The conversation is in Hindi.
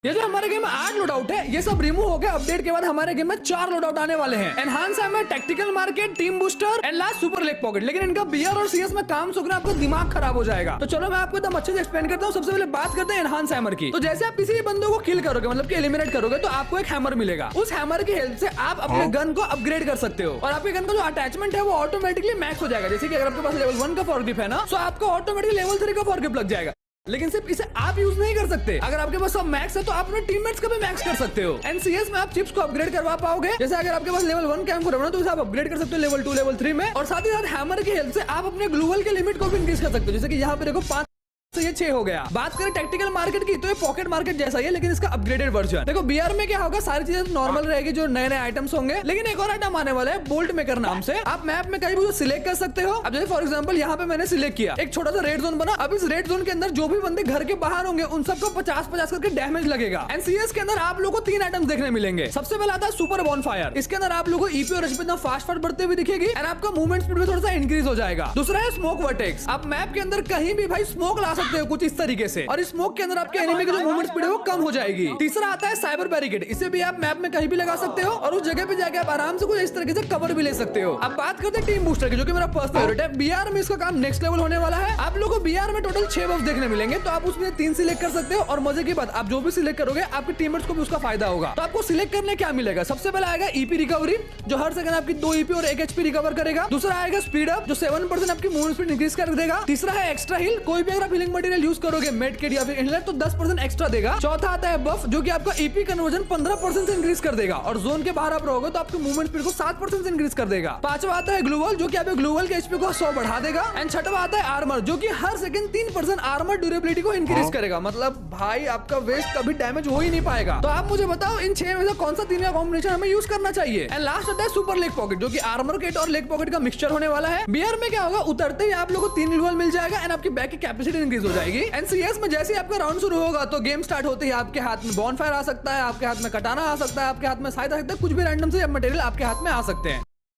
ये जो हमारे गेम में 8 लोडआउट है, ये सब रिमूव हो गया अपडेट के बाद। हमारे गेम में 4 लोडआउट आने वाले हैं। एनहांस है, tactical market, team booster and last super leg pocket. लेकिन इनका बीआर और सीएस में काम सुखना आपको दिमाग खराब हो जाएगा। तो चलो मैं आपको एकदम अच्छे से एक्सप्लेन करता हूँ। सबसे पहले बात करते हैं एनहांस हैमर की। तो जैसे आप किसी भी बंदे को किल करोगे, मतलब कि एलिमिनेट करोगे, तो आपको एक हैमर मिलेगा। उस हैमर की हेल्प से आप अपने गन को अपग्रेड कर सकते हो और आपके गन का जो अटैचमेंट है वो ऑटोमेटिकली मैक्स हो जाएगा। जैसे कि अगर आपके पास लेवल 1 का फॉरग्रिप है ना, तो आपको ऑटोमेटिकली लेवल 3 का फॉरग्रिप लग जाएगा। लेकिन सिर्फ इसे आप यूज नहीं कर सकते। अगर आपके पास सब मैक्स है तो आप अपने टीममेट्स का भी मैक्स कर सकते हो। एनसीएस में आप चिप्स को अपग्रेड करवा पाओगे। जैसे अगर आपके पास लेवल 1 कैंप हो तो इसे आप अपग्रेड कर सकते हो लेवल 2 लेवल 3 में। और साथ ही साथ हैमर की हेल्प से आप अपने ग्लूवल के लिमिट को भी इंक्रीज कर सकते हो। जैसे कि यहाँ पे देखो 5 तो ये 6 हो गया। बात करें टैक्टिकल मार्केट की, तो ये पॉकेट मार्केट जैसा ही है, लेकिन इसका अपग्रेडेड वर्जन। देखो बीआर में क्या होगा, सारी चीजें नॉर्मल रहेगी, जो नए नए आइटम्स होंगे। लेकिन एक और आइटम आने वाला है बोल्ट मेकर नाम से। आप मैप में कहीं भी सिलेक्ट कर सकते हो। अब जैसे फॉर एग्जांपल यहाँ पे मैंने सिलेक्ट किया, एक छोटा सा रेड जोन बना। अब इस रेड जोन के अंदर जो भी बंदे घर के बाहर होंगे उन सबको 50-50 करके डैमेज लगेगा। एनसीएस के अंदर आप लोगों को 3 आइटम्स देखने मिलेंगे। सबसे पहले आता है सुपर बॉनफायर। इसके अंदर आप लोगों को ईपी और एचपी एकदम फास्ट बढ़ते हुए दिखेगी एंड आपका मूवमेंट स्पीड भी थोड़ा सा इंक्रीज हो जाएगा। दूसरा है स्मोक वर्टेक्स। आप मैप के अंदर कहीं भी भाई स्मोक ला सकते हो कुछ इस तरीके से, और इस स्मोक के अंदर आपके एनिमी की जो मूवमेंट स्पीड है वो कम हो जाएगी। तीसरा आता है साइबर बैरिकेड। इसे भी आप मैप में कहीं भी लगा सकते हो और उस जगह पे जाके आप आराम से कुछ इस तरीके से कवर भी ले सकते हो। अब बात करते हैं टीम बूस्टर की, जो कि मेरा पर्सनल फेवरेट है। बीआर में इसका काम नेक्स्ट लेवल होने वाला है। आप लोगों को बीआर में टोटल 6 बफ देखने मिलेंगे, तो आप उसमें 3 सिलेक्ट कर सकते हो। और मजे की बात, आप जो भी सिलेक्ट करोगे आपके टीममेट्स को भी उसका फायदा होगा। तो आपको सिलेक्ट करने क्या मिलेगा, सबसे पहले आएगा ईपी रिकवरी, जो हर सेकंड आपकी 2 ईपी और 1 एचपी रिकवर करेगा। दूसरा आएगा स्पीड अप, जो 7% आपकी मूवमेंट स्पीड इंक्रीज कर देगा। तीसरा है एक्स्ट्रा हील। कोई भी अगर आप हीलिंग मटेरियल यूज करोगे, मेड किट या फिर इनहेलर, तो 10% एक्स्ट्रा देगा। चौथा आता है बफ, जो कि आपका ईपी कन्वर्जन 15% से इंक्रीज कर देगा। और जोन के बाहर आप रहोगे तो आपकी मूवमेंट स्पीड को 7% से इंक्रीज कर देगा। पांचवा आता है ग्लूवल, जो कि आपके ग्लूवल के एचपी को 100 बढ़ा देगा। एंड छठवा आता है आर्मर, जो कि हर सेकंड 3% आर्मर ड्यूरेबिलिटी को इंक्रीज करेगा। मतलब भाई आपका वेस्ट कभी डैमेज हो ही नहीं पाएगा। तो आप मुझे बताओ इन 6 में से कौन सा 3 का कॉम्बिनेशन हमें यूज करना चाहिए। एंड लास्ट आता है सुपर लेग पॉकेट, जो कि आर्मर किट और लेग पॉकेट का मिक्सचर होने वाला है। बीआर में क्या होगा, उतरते ही आप लोगों को 3 ग्लूवल मिल जाएगा एंड आपकी बैक की कैपेसिटी इंक्रीज हो जाएगी। एंड सीएस में जैसे ही आपका राउंड शुरू होगा तो गेम स्टार्ट होते ही आपके हाथ में बॉनफायर आ सकता है, आपके हाथ में कटाना आ सकता है, आपके हाथ में साइड आ सकता है, कुछ भी रैंडम से मटेरियल आपके हाथ में आ सकते हैं।